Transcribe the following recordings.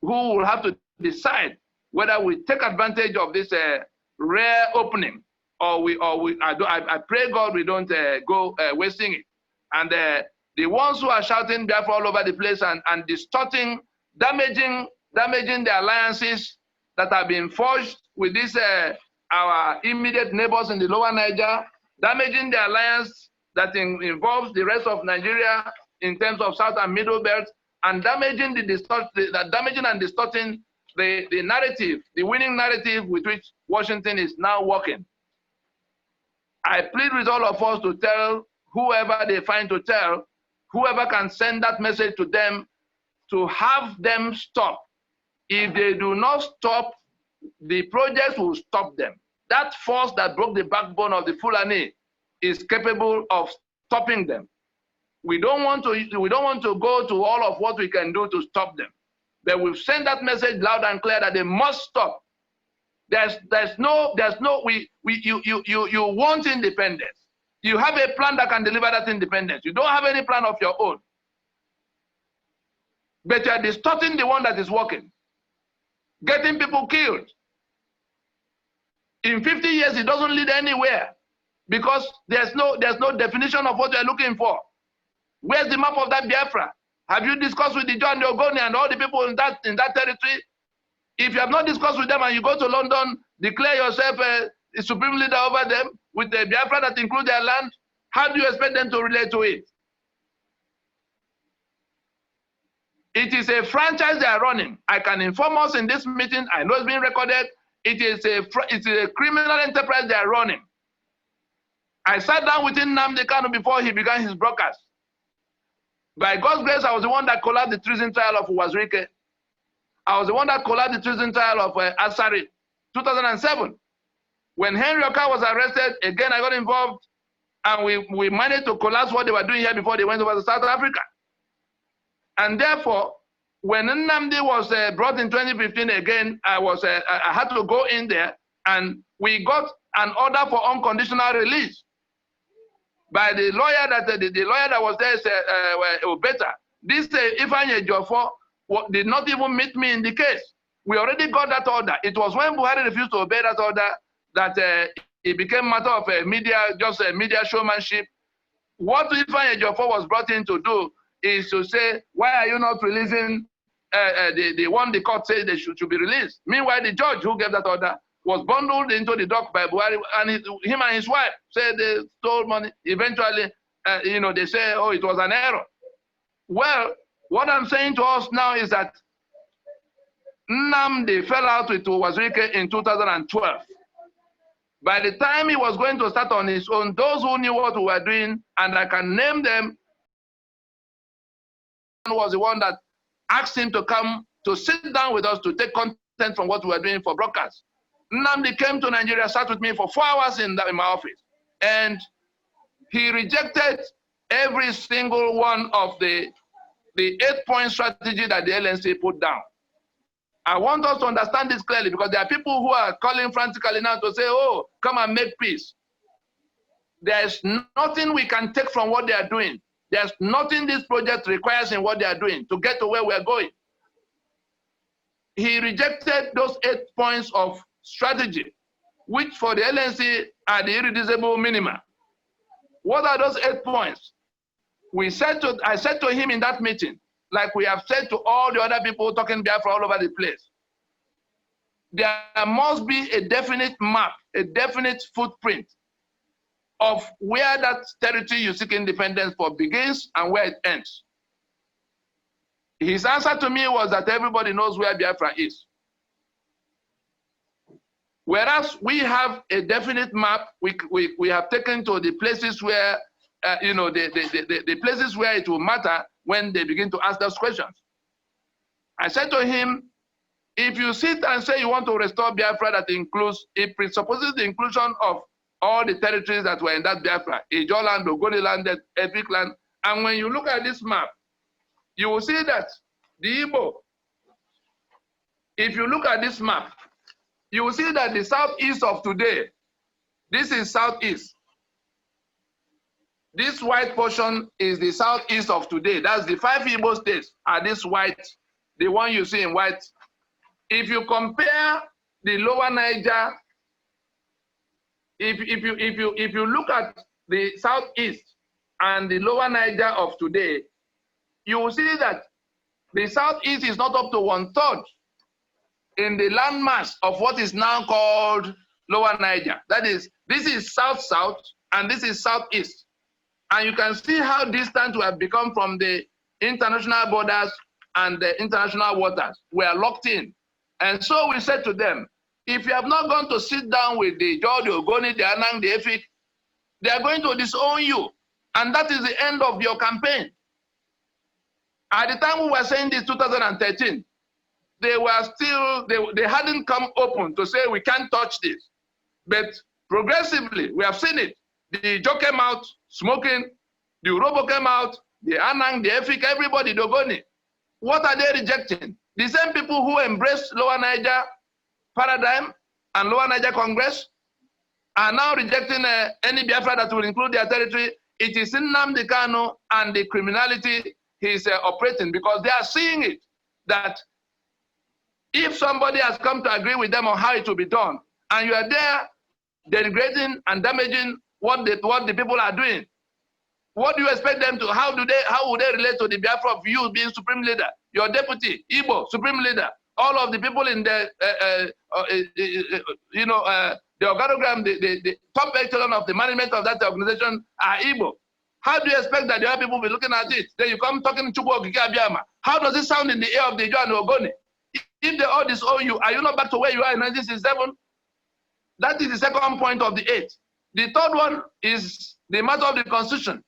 who will have to decide whether we take advantage of this rare opening, or I pray God we don't go wasting it. And the ones who are shouting Biafra all over the place and distorting, damaging the alliances that have been forged with this our immediate neighbors in the lower Niger, damaging the alliance that involves the rest of Nigeria in terms of South and Middle Belt, and damaging and distorting the narrative, the winning narrative with which Washington is now working. I plead with all of us to tell whoever they find to tell, whoever can send that message to them, to have them stop. If they do not stop, the project will stop them. That force that broke the backbone of the Fulani is capable of stopping them. We don't want to go to all of what we can do to stop them. But we've sent that message loud and clear that they must stop. You want independence. You have a plan that can deliver that independence. You don't have any plan of your own. But you are distorting the one that is working, getting people killed. In 50 years, it doesn't lead anywhere because there's no definition of what you're looking for. Where's the map of that Biafra? Have you discussed with the John the Ogoni and all the people in that territory? If you have not discussed with them and you go to London, declare yourself a supreme leader over them with the Biafra that includes their land, how do you expect them to relate to it? It is a franchise they are running. I can inform us in this meeting, I know it's being recorded, it is a criminal enterprise they are running. I sat down with Nnamdi Kanu before he began his broadcast. By God's grace, I was the one that collapsed the treason trial of Wazirike. I was the one that collapsed the treason trial of Asari, 2007. When Henry Oka was arrested, again, I got involved, and we managed to collapse what they were doing here before they went over to South Africa. And therefore, when Nnamdi was brought in 2015 again, I had to go in there, and we got an order for unconditional release by the lawyer that was there said, better. This Ifeanyi Ejiofor did not even meet me in the case. We already got that order. It was when Buhari refused to obey that order that it became matter of media showmanship. What Ifeanyi Ejiofor was brought in to do is to say, why are you not releasing the one the court said they should be released? Meanwhile, the judge who gave that order was bundled into the dock by Buhari, and him and his wife said they stole money. Eventually, they say, oh, it was an error. Well, what I'm saying to us now is that Nnamdi fell out with Wazirike in 2012. By the time he was going to start on his own, those who knew what we were doing, and I can name them, was the one that asked him to come to sit down with us to take content from what we were doing for broadcast. Nnamdi came to Nigeria, sat with me for 4 hours in my office, and he rejected every single one of the 8-point strategy that the LNC put down. I want us to understand this clearly, because there are people who are calling frantically now to say, oh, come and make peace. There's nothing we can take from what they are doing. There's nothing this project requires in what they are doing to get to where we're going. He rejected those 8 points of strategy, which for the LNC are the irreducible minima. What are those 8 points? I said to him in that meeting, like we have said to all the other people talking Biafra all over the place, there must be a definite map, a definite footprint of where that territory you seek independence for begins and where it ends. His answer to me was that everybody knows where Biafra is. Whereas we have a definite map, we have taken to the places where, the places where it will matter when they begin to ask those questions. I said to him, if you sit and say you want to restore Biafra that includes, it presupposes the inclusion of all the territories that were in that Biafra, Ijoland, Ogoniland, Epic land, and when you look at this map, you will see that the Igbo, if you look at this map, you will see that the southeast of today, this is southeast. This white portion is the southeast of today. That's the 5 Igbo states are this white the one you see in white, if you compare the lower Niger, if you look at the southeast and the lower Niger of today, you will see that the southeast is not up to 1/3 in the landmass of what is now called lower Niger. That is, this is south-south and this is southeast. And you can see how distant we have become from the international borders and the international waters. We are locked in. And so we said to them, if you have not gone to sit down with the George, the Ogoni, the Anang, the Efik, they are going to disown you. And that is the end of your campaign. At the time we were saying this, 2013, they were still, they hadn't come open to say we can't touch this. But progressively, we have seen it. The Joe came out smoking, the Urobo came out, the Anang, the Efik, everybody, the Ogoni. What are they rejecting? The same people who embraced Lower Niger paradigm and Lower Niger Congress are now rejecting any Biafra that will include their territory. It is Nnamdi Kanu and the criminality he's operating, because they are seeing it, that if somebody has come to agree with them on how it will be done, and you are there denigrating and damaging what the people are doing, what do you expect them to, how would they relate to the Biafra of you being supreme leader, your deputy, Igbo, supreme leader, all of the people in the, the organogram, the top echelon of the management of that organization are Igbo. How do you expect that the other people will be looking at it? Then you come talking to Chubo Abiyama. How does it sound in the ear of the John Ogoni? If they all disown you, are you not back to where you are in 1967? That is the second point of the 8. The third one is the matter of the constitution.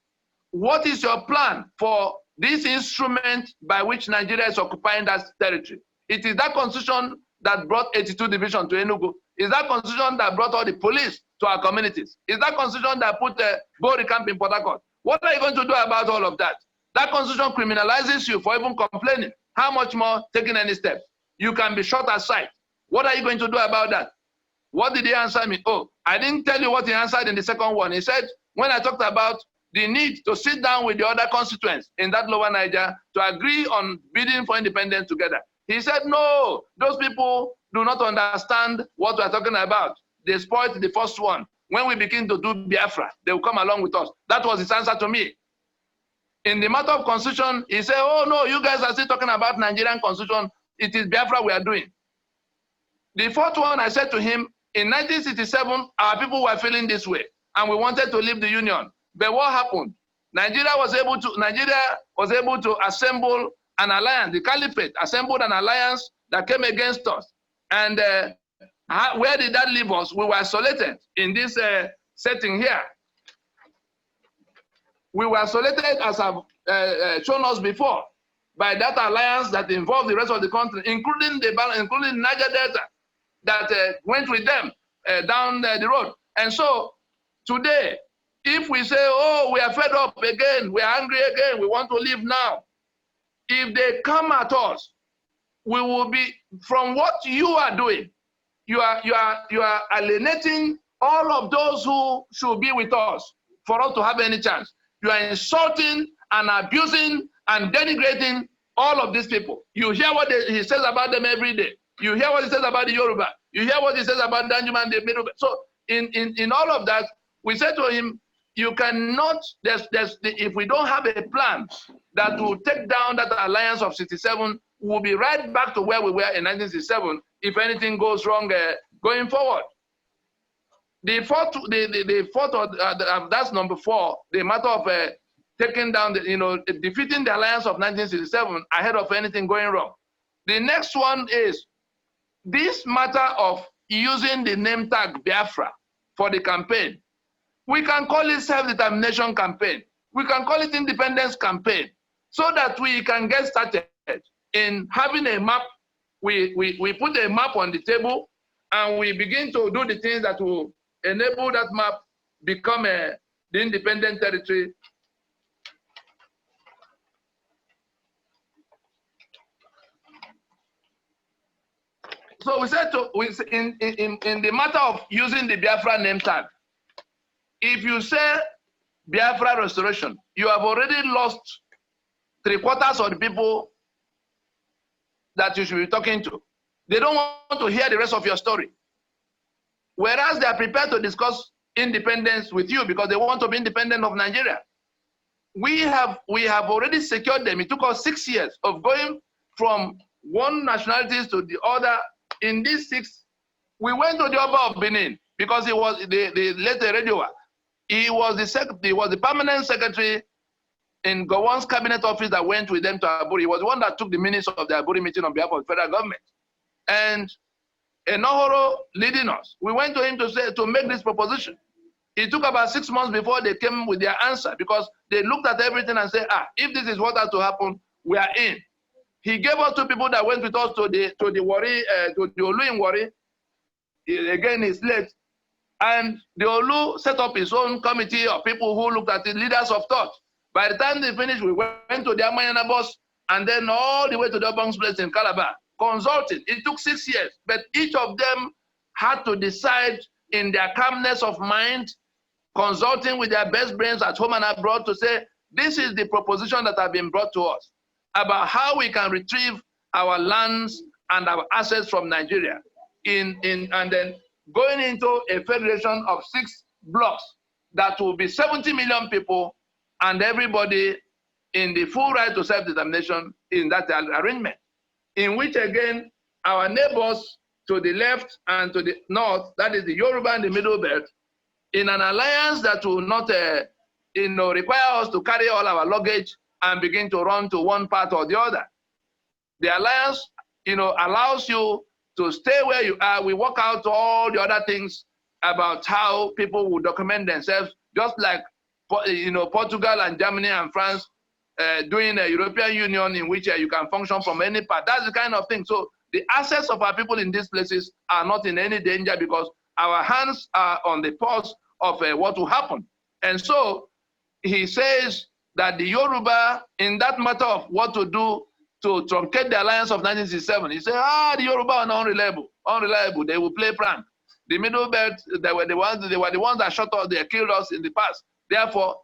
What is your plan for this instrument by which Nigeria is occupying that territory? It is that constitution that brought 82 division to Enugu. Is that constitution that brought all the police to our communities? Is that constitution that put a Bori camp in Port Harcourt? What are you going to do about all of that? That constitution criminalizes you for even complaining. How much more taking any steps? You can be shot aside. What are you going to do about that? What did he answer me? Oh, I didn't tell you what he answered in the second one. He said, when I talked about the need to sit down with the other constituents in that lower Niger to agree on bidding for independence together. He said, no, those people do not understand what we're talking about. They spoiled the first one. When we begin to do Biafra, they will come along with us. That was his answer to me. In the matter of constitution, he said, oh no, you guys are still talking about Nigerian constitution. It is Biafra we are doing. The fourth one, I said to him, in 1967, our people were feeling this way, and we wanted to leave the union. But what happened? Nigeria was able to assemble an alliance. The caliphate assembled an alliance that came against us. And where did that leave us? We were isolated in this setting here. We were isolated, as I've shown us before, by that alliance that involved the rest of the country, including Niger Delta, that went with them down the road. And so today, if we say, oh, we are fed up again, we are angry again, we want to leave now, if they come at us, we will be, from what you are doing, you are alienating all of those who should be with us for us to have any chance. You are insulting and abusing and denigrating all of these people. You hear what he says about them every day. You hear what he says about the Yoruba. You hear what he says about Danjuma and the Middle. So in all of that, we said to him, you cannot, if we don't have a plan that will take down that alliance of 67, we'll be right back to where we were in 1967 if anything goes wrong going forward. The fourth, that's number 4, the matter of taking down, defeating the alliance of 1967 ahead of anything going wrong. The next one is this matter of using the name tag Biafra for the campaign. We can call it self-determination campaign. We can call it independence campaign, so that we can get started in having a map. We put a map on the table, and we begin to do the things that will enable that map become the independent territory. So we said in the matter of using the Biafra name tag, if you say Biafra restoration, you have already lost 3/4 of the people that you should be talking to. They don't want to hear the rest of your story. Whereas they are prepared to discuss independence with you because they want to be independent of Nigeria. We have already secured them. It took us 6 years of going from one nationality to the other. In these 6, we went to the Oba of Benin because he was the later radio. He was the permanent secretary in Gowon's cabinet office that went with them to Aburi. He was the one that took the minutes of the Aburi meeting on behalf of the federal government. And Enohoro leading us, we went to him to make this proposition. It took about 6 months before they came with their answer because they looked at everything and said, if this is what has to happen, we are in. He gave us 2 people that went with us to the Wari, to the Olu in Wari. Again, he's late. And the Olu set up his own committee of people who looked at the leaders of thought. By the time they finished, we went to the Amayana bus and then all the way to the Obong's place in Calabar, consulting. It took 6 years, but each of them had to decide in their calmness of mind, consulting with their best brains at home and abroad to say, this is the proposition that have been brought to us about how we can retrieve our lands and our assets from Nigeria and then going into a federation of 6 blocks that will be 70 million people and everybody in the full right to self-determination in that arrangement, in which again, our neighbors to the left and to the north, that is the Yoruba and the Middle Belt, in an alliance that will not require us to carry all our luggage and begin to run to one part or the other. The alliance allows you to stay where you are. We work out all the other things about how people will document themselves, just like Portugal and Germany and France doing a European Union in which you can function from any part. That's the kind of thing. So the assets of our people in these places are not in any danger because our hands are on the pulse of what will happen. And so he says that the Yoruba, in that matter of what to do to truncate the alliance of 1967, he said, the Yoruba are not unreliable. They will play prank. The Middle Belt, they were the ones that shot us, they killed us in the past. Therefore,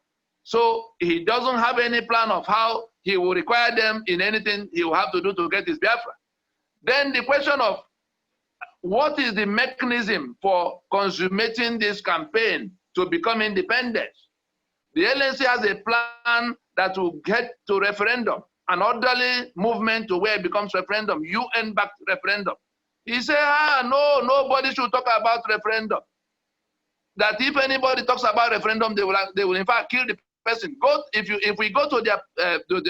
so he doesn't have any plan of how he will require them in anything he will have to do to get his Biafra. Then the question of what is the mechanism for consummating this campaign to become independent? The LNC has a plan that will get to referendum, an orderly movement to where it becomes referendum, UN-backed referendum. He said, no, nobody should talk about referendum. That if anybody talks about referendum, they will in fact kill the person. If we go to their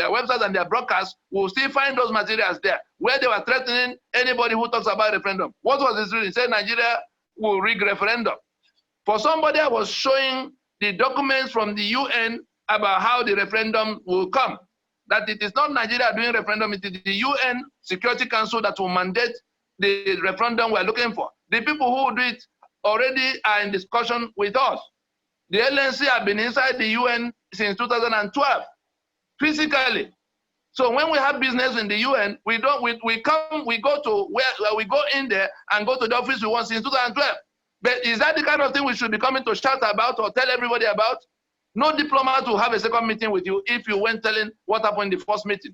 websites and their broadcasts, we'll still find those materials there where they were threatening anybody who talks about referendum. What was his reason? He said Nigeria will rig referendum. For somebody, I was showing the documents from the UN about how the referendum will come. That it is not Nigeria doing referendum, it is the UN Security Council that will mandate the referendum we're looking for. The people who do it already are in discussion with us. The LNC have been inside the UN since 2012, physically. So when we have business in the UN, we go in there and go to the office we want since 2012. But is that the kind of thing we should be coming to shout about or tell everybody about? No diplomat will have a second meeting with you if you went telling what happened in the first meeting.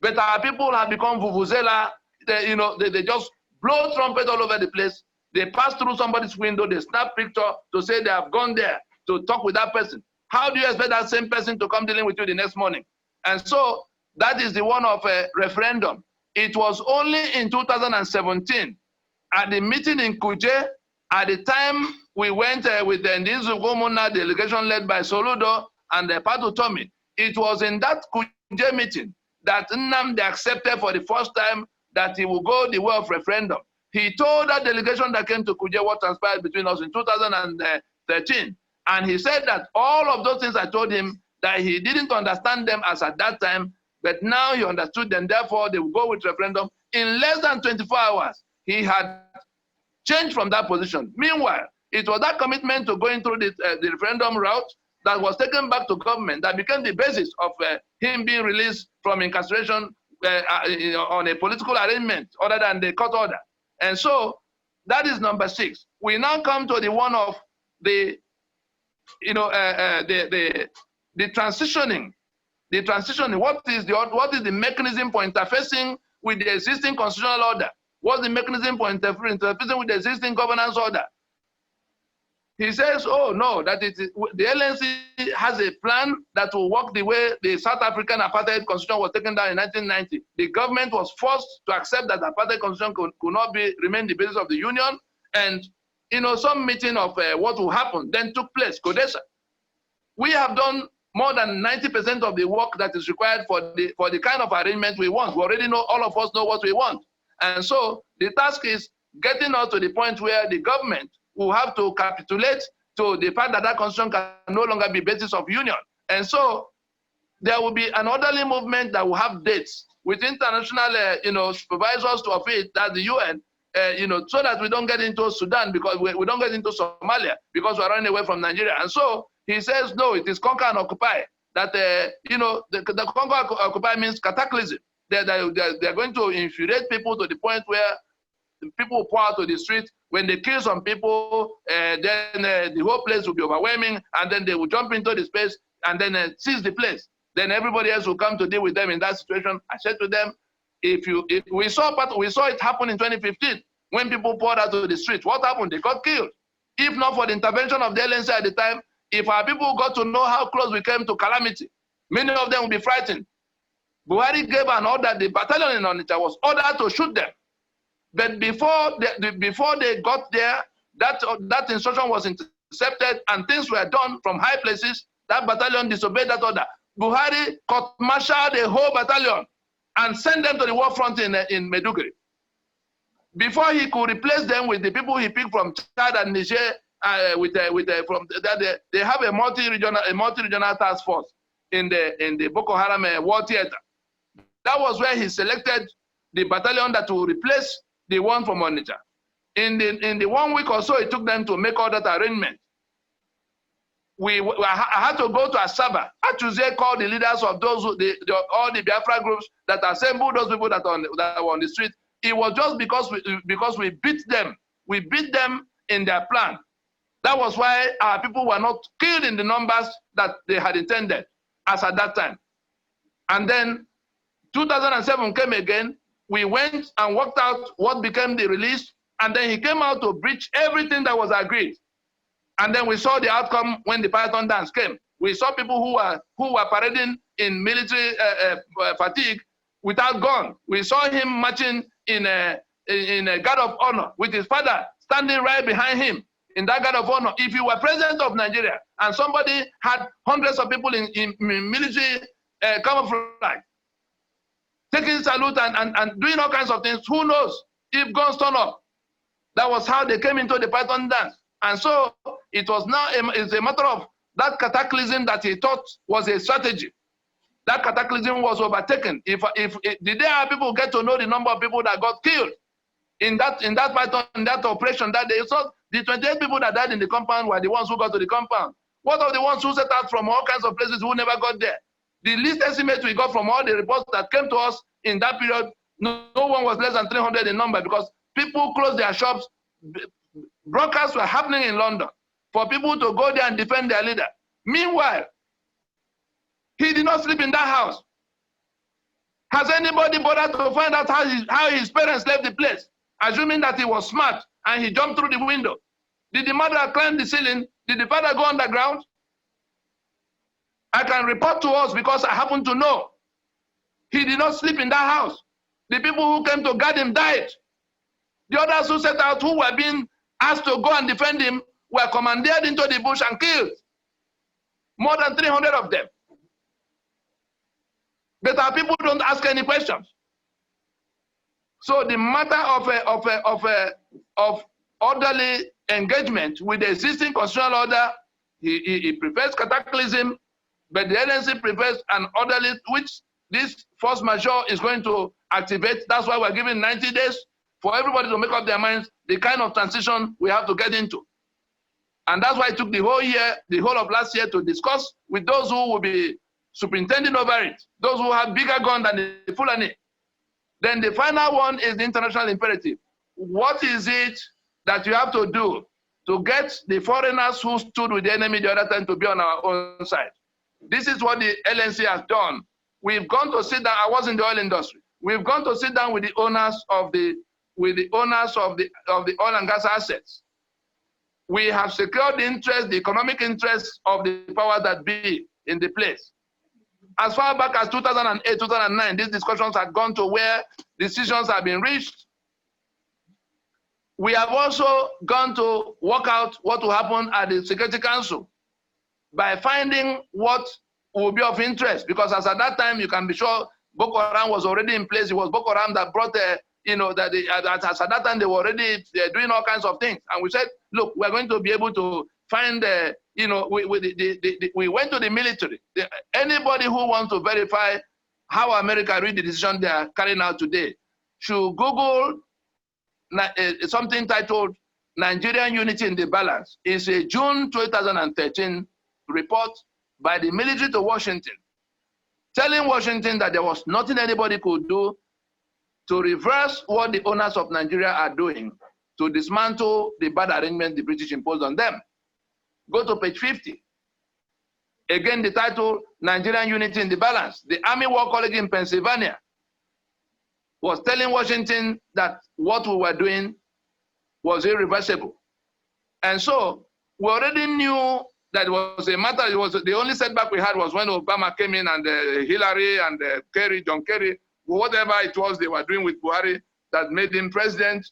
But our people have become vuvuzela. They just blow trumpet all over the place. They pass through somebody's window, they snap picture to say they have gone there to talk with that person. How do you expect that same person to come dealing with you the next morning? And so that is the one of a referendum. It was only in 2017 at the meeting in Kuje, at the time we went with the Ndizugumuna delegation led by Soludo and Patu Tomi. It was in that Kuje meeting that Nnamdi accepted for the first time that he will go the way of referendum. He told that delegation that came to Kuje what transpired between us in 2013. And he said that all of those things I told him, that he didn't understand them as at that time, but now he understood them, therefore they will go with referendum. In less than 24 hours, he had changed from that position. Meanwhile, it was that commitment to going through the referendum route that was taken back to government that became the basis of him being released from incarceration on a political arrangement other than the court order. And so that is number 6. We now come to the one of the transitioning. The transitioning. What is the mechanism for interfacing with the existing constitutional order? What's the mechanism for interfering with the existing governance order? He says, oh no, that the LNC has a plan that will work the way the South African apartheid constitution was taken down in 1990. The government was forced to accept that the apartheid constitution could not remain the basis of the union. And some meeting of what will happen then took place, Kodesa. We have done more than 90% of the work that is required for the kind of arrangement we want. We already know, all of us know what we want. And so the task is getting us to the point where the government will have to capitulate to the fact that that constitution can no longer be basis of union. And so there will be an orderly movement that will have dates with international, supervisors of it, that the UN, so that we don't get into Sudan, because we don't get into Somalia, because we're running away from Nigeria. And so he says, no, it is conquer and occupy. That, the conquer and occupy means cataclysm. They're going to infuriate people to the point where people pour out to the street. When they kill some people, then the whole place will be overwhelming, and then they will jump into the space and then seize the place. Then everybody else will come to deal with them in that situation. I said to them, if we saw it happen in 2015 when people poured out to the street. What happened? They got killed. If not for the intervention of the LNC at the time, if our people got to know how close we came to calamity, many of them would be frightened. Buhari gave an order. The battalion in Onitsha was ordered to shoot them. But before they got there, that instruction was intercepted and things were done from high places. That battalion disobeyed that order. Buhari court-martialed the whole battalion and sent them to the war front in Maiduguri. Before he could replace them with the people he picked from Chad and Niger, they have a multi-regional task force in the Boko Haram war theater. That was where he selected the battalion that will replace the one from Onitsha. In the 1 week or so it took them to make all that arrangement. I had to go to Asaba. Achuze called the leaders of those all the Biafra groups that assembled those people that were on the street. It was just because we beat them. We beat them in their plan. That was why our people were not killed in the numbers that they had intended as at that time. And then 2007 came again. We went and worked out what became the release, and then he came out to breach everything that was agreed. And then we saw the outcome when the Python dance came. We saw people who were parading in military fatigue without gun. We saw him marching in a guard of honor with his father standing right behind him in that guard of honor. If you were president of Nigeria and somebody had hundreds of people in military camouflage, taking salute and doing all kinds of things, who knows if guns turn up? That was how they came into the Python dance. And so it was now it's a matter of that cataclysm that he thought was a strategy. That cataclysm was overtaken. If the day our people get to know the number of people that got killed in that Python, in that operation that day, so the 28 people that died in the compound were the ones who got to the compound. What of the ones who set out from all kinds of places who never got there? The least estimate we got from all the reports that came to us in that period, no one was less than 300 in number, because people closed their shops. Broadcasts were happening in London for people to go there and defend their leader. Meanwhile, he did not sleep in that house. Has anybody bothered to find out how his parents left the place? Assuming that he was smart and he jumped through the window. Did the mother climb the ceiling? Did the father go underground? I can report to us because I happen to know. He did not sleep in that house. The people who came to guard him died. The others who set out, who were being asked to go and defend him, were commandeered into the bush and killed. More than 300 of them. But our people don't ask any questions. So the matter of orderly engagement with the existing constitutional order, he prefers cataclysm, but the NNC prefers an orderly, which this force majeure is going to activate. That's why we're giving 90 days for everybody to make up their minds the kind of transition we have to get into. And that's why it took the whole year, the whole of last year, to discuss with those who will be superintending over it, those who have bigger gun than the Fulani. Then the final one is the international imperative. What is it that you have to do to get the foreigners who stood with the enemy the other time to be on our own side? This is what the LNC has done. We've gone to sit down. I was in the oil industry. We've gone to sit down with the owners of the oil and gas assets. We have secured the interest, the economic interest of the power that be in the place. As far back as 2008, 2009, these discussions had gone to where decisions have been reached. We have also gone to work out what will happen at the Security Council by finding what will be of interest, because as at that time, you can be sure Boko Haram was already in place. It was Boko Haram that brought, as at that time, they were already doing all kinds of things. And we said, look, we're going to be able to find, we went to the military. Anybody who wants to verify how America read the decision they are carrying out today should Google something titled Nigerian Unity in the Balance. It's a June 2013 report by the military to Washington, telling Washington that there was nothing anybody could do to reverse what the owners of Nigeria are doing to dismantle the bad arrangement the British imposed on them. Go to page 50. Again, the title, Nigerian Unity in the Balance. The Army War College in Pennsylvania was telling Washington that what we were doing was irreversible. And so we already knew that it was a matter, it was the only setback we had was when Obama came in and Hillary and John Kerry, whatever it was they were doing with Buhari that made him president.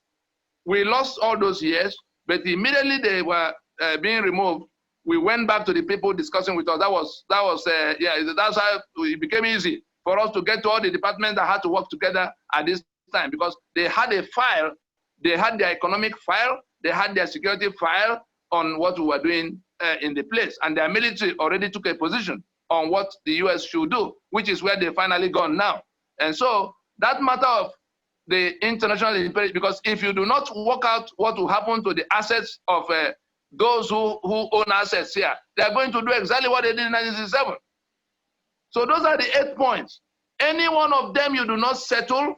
We lost all those years, but immediately they were being removed. We went back to the people discussing with us. That's how it became easy for us to get to all the departments that had to work together at this time, because they had a file, they had their economic file, they had their security file on what we were doing in the place, and their military already took a position on what the US should do, which is where they finally gone now. And so that matter of the international imperative, because if you do not work out what will happen to the assets of those who own assets here, they are going to do exactly what they did in 1967. So those are the 8 points. Any one of them you do not settle,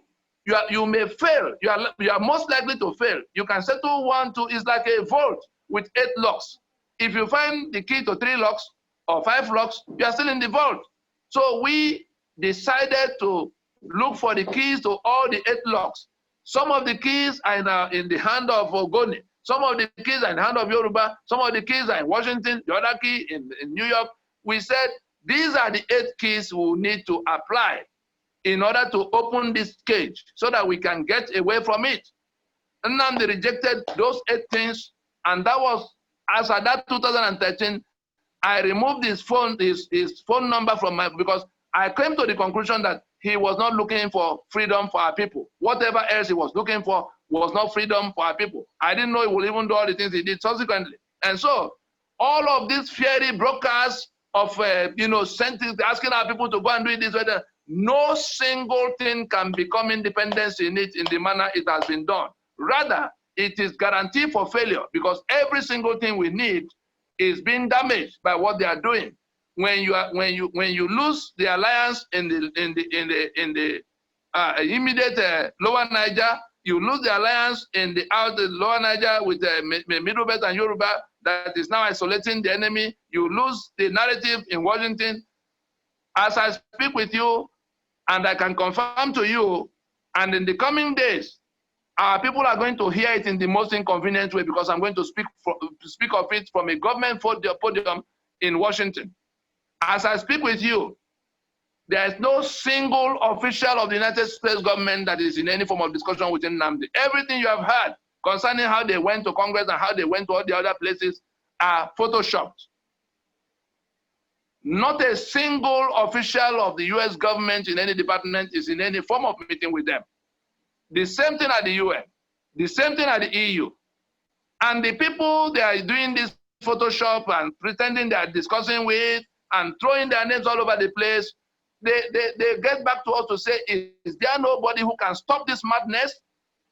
you may fail. You are most likely to fail. You can settle 1, 2. It's like a vault with 8 locks. If you find the key to 3 locks or 5 locks, you are still in the vault. So we decided to look for the keys to all the 8 locks. Some of the keys are in the hand of Ogoni. Some of the keys are in the hand of Yoruba. Some of the keys are in Washington. The other key in New York. We said these are the 8 keys we need to apply in order to open this cage so that we can get away from it. Nnamdi rejected those 8 things, and that was, as at that 2013, I removed his phone number from because I came to the conclusion that he was not looking for freedom for our people. Whatever else he was looking for was not freedom for our people. I didn't know he would even do all the things he did subsequently. And so all of these fiery broadcasts of, asking our people to go and do this, whether no single thing can become independence in it in the manner it has been done. Rather, it is guaranteed for failure, because every single thing we need is being damaged by what they are doing. When you lose the alliance in the immediate lower Niger, you lose the alliance in the lower Niger with the Middle Belt and Yoruba that is now isolating the enemy. You lose the narrative in Washington. As I speak with you, and I can confirm to you, and in the coming days, our people are going to hear it in the most inconvenient way, because I'm going to speak of it from a government podium in Washington. As I speak with you, there is no single official of the United States government that is in any form of discussion with Nnamdi. Everything you have heard concerning how they went to Congress and how they went to all the other places are photoshopped. Not a single official of the US government in any department is in any form of meeting with them. The same thing at the UN, the same thing at the EU. And the people they are doing this Photoshop and pretending they are discussing with and throwing their names all over the place, they get back to us to say, is there nobody who can stop this madness?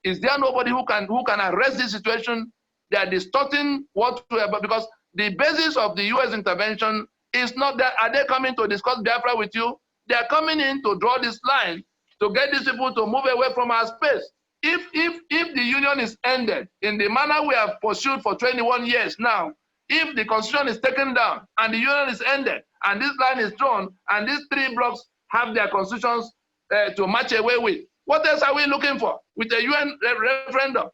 Is there nobody who can arrest this situation? They are distorting whatsoever, because the basis of the US intervention is not that, are they coming to discuss Biafra with you? They are coming in to draw this line to get these people to move away from our space. If the union is ended in the manner we have pursued for 21 years now, if the constitution is taken down and the union is ended and this line is drawn and these 3 blocks have their constitutions to march away with, What else are we looking for with the UN referendum?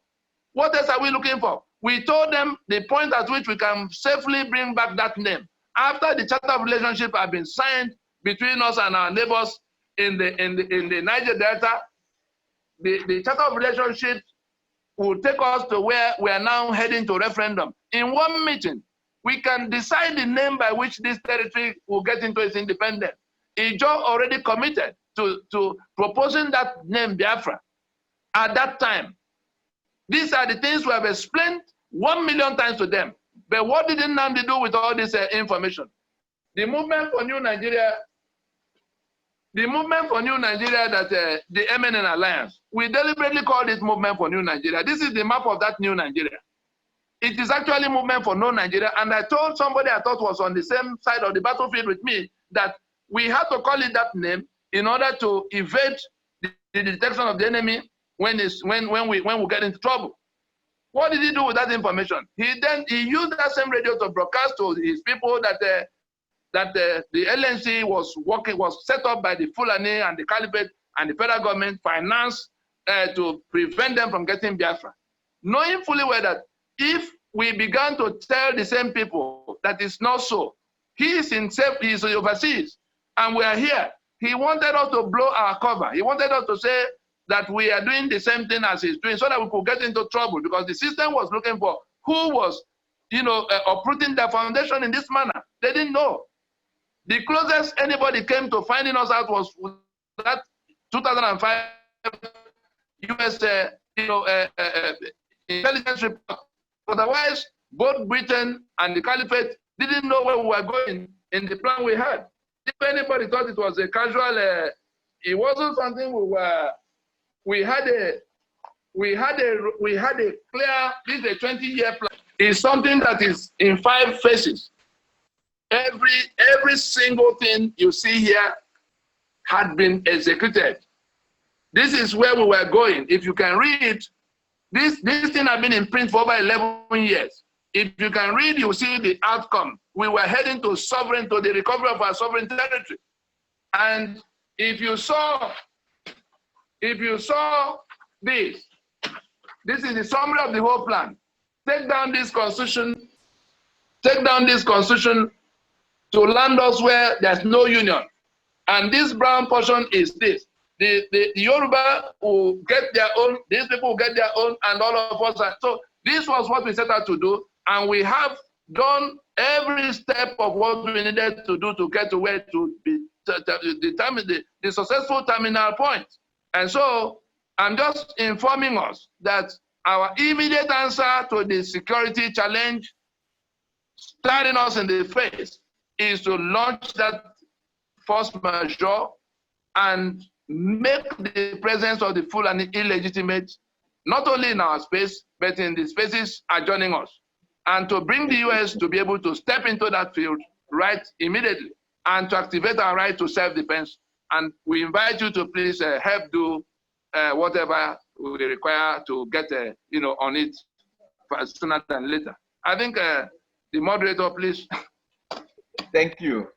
What else are we looking for? We told them the point at which we can safely bring back that name. After the Charter of Relationship had been signed between us and our neighbors in the Niger Delta, the Charter of Relationship will take us to where we are now heading to referendum. In one meeting, we can decide the name by which this territory will get into its independence. Ijo already committed to proposing that name Biafra at that time. These are the things we have explained 1 million times to them. But what did Nnamdi do with all this information? The movement for New Nigeria, that the MNN Alliance, we deliberately called it Movement for New Nigeria. This is the map of that New Nigeria. It is actually Movement for No Nigeria. And I told somebody I thought was on the same side of the battlefield with me that we had to call it that name in order to evade the detection of the enemy when we get into trouble. What did he do with that information? He used that same radio to broadcast to his people that the LNC was set up by the Fulani and the Caliphate and the federal government financed to prevent them from getting Biafra. Knowing fully well that if we began to tell the same people that it's not so, he is overseas and we are here. He wanted us to blow our cover. He wanted us to say that we are doing the same thing as he's doing so that we could get into trouble because the system was looking for who was, uprooting the foundation in this manner. They didn't know. The closest anybody came to finding us out was that 2005 US, intelligence report. Otherwise, both Britain and the Caliphate didn't know where we were going in the plan we had. If anybody thought it was a casual, it wasn't something we had a clear, this is a 20-year plan. It's something that is in 5 phases. Every single thing you see here had been executed. This is where we were going. If you can read, this thing had been in print for over 11 years. If you can read, you see the outcome. We were heading to the recovery of our sovereign territory. And if you saw this is the summary of the whole plan. Take down this constitution to land us where there's no union. And this brown portion is this. The Yoruba will get their own, these people will get their own, and all of us are. So this was what we set out to do, and we have done every step of what we needed to do to get to where to determine the successful terminal point. And so I'm just informing us that our immediate answer to the security challenge staring us in the face is to launch that force majeure and make the presence of the Fulani illegitimate, not only in our space, but in the spaces adjoining us. And to bring the US to be able to step into that field right immediately and to activate our right to self-defense. And we invite you to please help do whatever we require to get on it sooner than later. I think the moderator, please. Thank you.